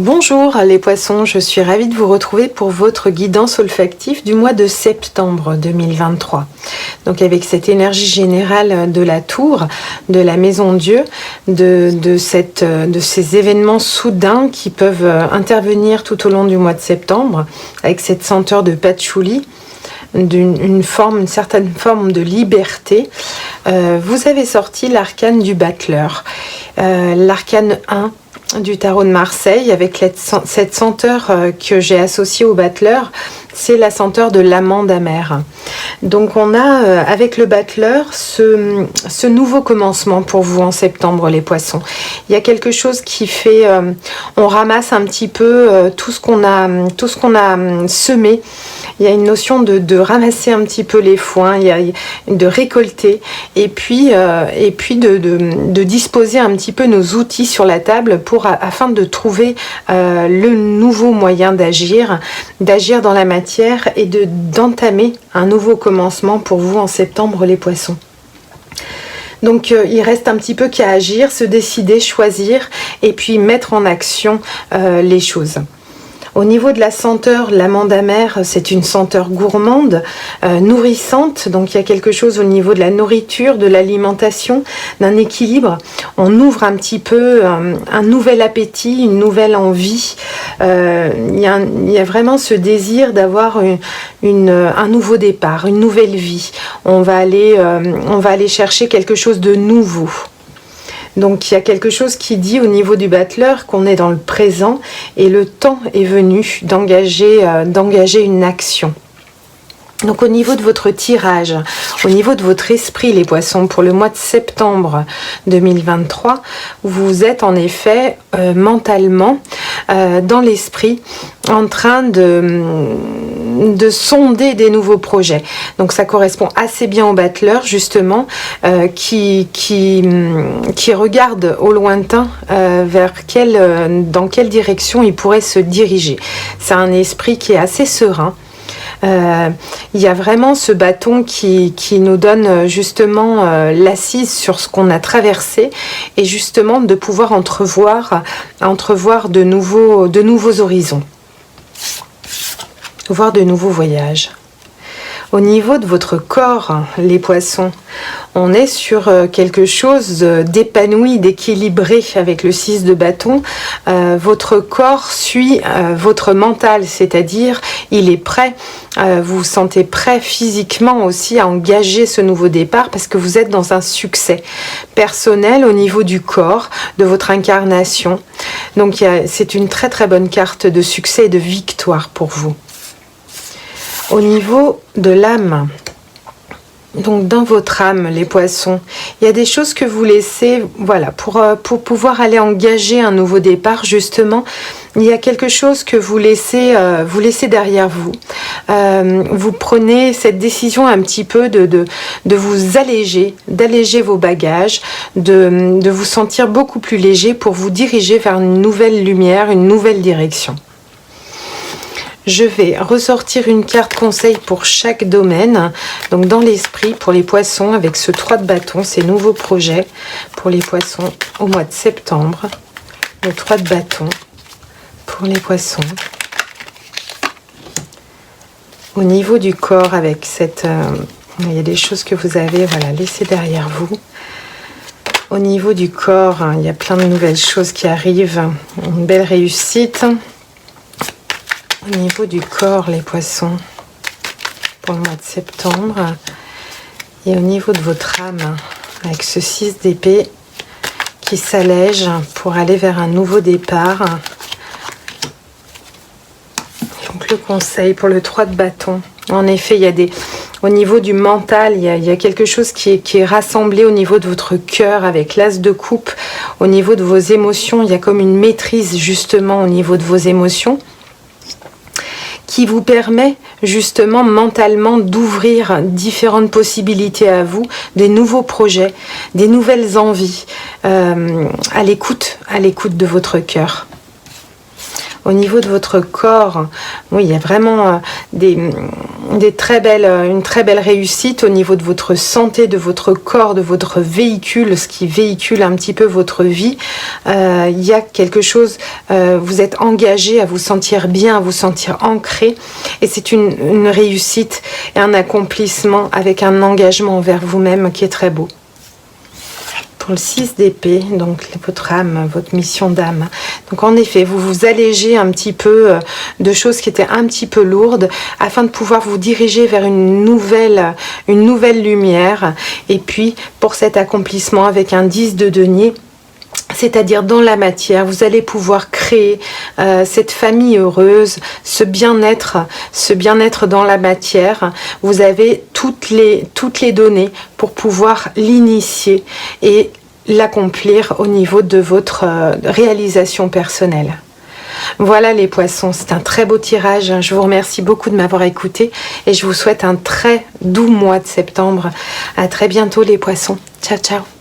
Bonjour les poissons, je suis ravie de vous retrouver pour votre guidance olfactive du mois de septembre 2023. Donc avec cette énergie générale de la tour, de la maison Dieu, de ces événements soudains qui peuvent intervenir tout au long du mois de septembre, avec cette senteur de patchouli, une certaine forme de liberté, vous avez sorti l'arcane du battleur, l'arcane 1 du tarot de Marseille, avec cette senteur que j'ai associée au battleur, c'est la senteur de l'amande amère. Donc on a avec le battleur ce nouveau commencement pour vous en septembre les poissons. Il y a quelque chose qui fait, on ramasse un petit peu tout ce qu'on a semé. Il y a une notion de ramasser un petit peu les foins, de récolter et puis de disposer un petit peu nos outils sur la table afin de trouver le nouveau moyen d'agir dans la matière et d'entamer un nouveau commencement pour vous en septembre les poissons. Donc il reste un petit peu qu'à agir, se décider, choisir et puis mettre en action les choses. Au niveau de la senteur, l'amande amère, c'est une senteur gourmande, nourrissante. Donc il y a quelque chose au niveau de la nourriture, de l'alimentation, d'un équilibre. On ouvre un petit peu un nouvel appétit, une nouvelle envie. Il y a vraiment ce désir d'avoir un nouveau départ, une nouvelle vie. On va aller chercher quelque chose de nouveau. Donc il y a quelque chose qui dit au niveau du battleur qu'on est dans le présent et le temps est venu d'engager une action. Donc au niveau de votre tirage, au niveau de votre esprit les poissons, pour le mois de septembre 2023, vous êtes en effet mentalement dans l'esprit en train de sonder des nouveaux projets. Donc ça correspond assez bien au battleur justement qui regarde au lointain dans quelle direction il pourrait se diriger. C'est un esprit qui est assez serein. Il y a vraiment ce bâton qui nous donne justement l'assise sur ce qu'on a traversé et justement de pouvoir entrevoir de nouveaux horizons, voir de nouveaux voyages. Au niveau de votre corps, les poissons, on est sur quelque chose d'épanoui, d'équilibré avec le 6 de bâton. Votre corps suit votre mental, c'est-à-dire il est prêt. Vous vous sentez prêt physiquement aussi à engager ce nouveau départ parce que vous êtes dans un succès personnel au niveau du corps, de votre incarnation. Donc c'est une très très bonne carte de succès et de victoire pour vous. Au niveau de l'âme, donc dans votre âme, les poissons, il y a des choses que vous laissez, voilà, pour pouvoir aller engager un nouveau départ, justement, il y a quelque chose que vous laissez derrière vous. Vous prenez cette décision un petit peu de vous alléger, d'alléger vos bagages, de vous sentir beaucoup plus léger pour vous diriger vers une nouvelle lumière, une nouvelle direction. Je vais ressortir une carte conseil pour chaque domaine. Donc dans l'esprit, pour les poissons, avec ce 3 de bâton, ces nouveaux projets pour les poissons au mois de septembre. Le 3 de bâton pour les poissons. Au niveau du corps, avec il y a des choses que vous avez laissées derrière vous. Au niveau du corps, il y a plein de nouvelles choses qui arrivent. Une belle réussite. Au niveau du corps, les poissons, pour le mois de septembre, et au niveau de votre âme, avec ce 6 d'épée qui s'allège pour aller vers un nouveau départ. Donc le conseil pour le 3 de bâton, en effet, il y a au niveau du mental, il y a quelque chose qui est rassemblé au niveau de votre cœur avec l'as de coupe, au niveau de vos émotions, il y a comme une maîtrise justement au niveau de vos émotions, qui vous permet justement mentalement d'ouvrir différentes possibilités à vous, des nouveaux projets, des nouvelles envies, à l'écoute de votre cœur. Au niveau de votre corps, oui, il y a vraiment une très belle réussite au niveau de votre santé, de votre corps, de votre véhicule, ce qui véhicule un petit peu votre vie. Il y a quelque chose, vous êtes engagé à vous sentir bien, à vous sentir ancré, et c'est une réussite et un accomplissement avec un engagement envers vous-même qui est très beau. Pour le 6 d'épée, donc votre âme, votre mission d'âme. Donc en effet, vous vous allégez un petit peu de choses qui étaient un petit peu lourdes afin de pouvoir vous diriger vers une nouvelle lumière. Et puis pour cet accomplissement avec un 10 de denier, c'est-à-dire dans la matière, vous allez pouvoir créer cette famille heureuse, ce bien-être dans la matière. Vous avez toutes les données pour pouvoir l'initier et l'accomplir au niveau de votre réalisation personnelle. Voilà les poissons, c'est un très beau tirage. Je vous remercie beaucoup de m'avoir écouté et je vous souhaite un très doux mois de septembre. À très bientôt les poissons. Ciao, ciao.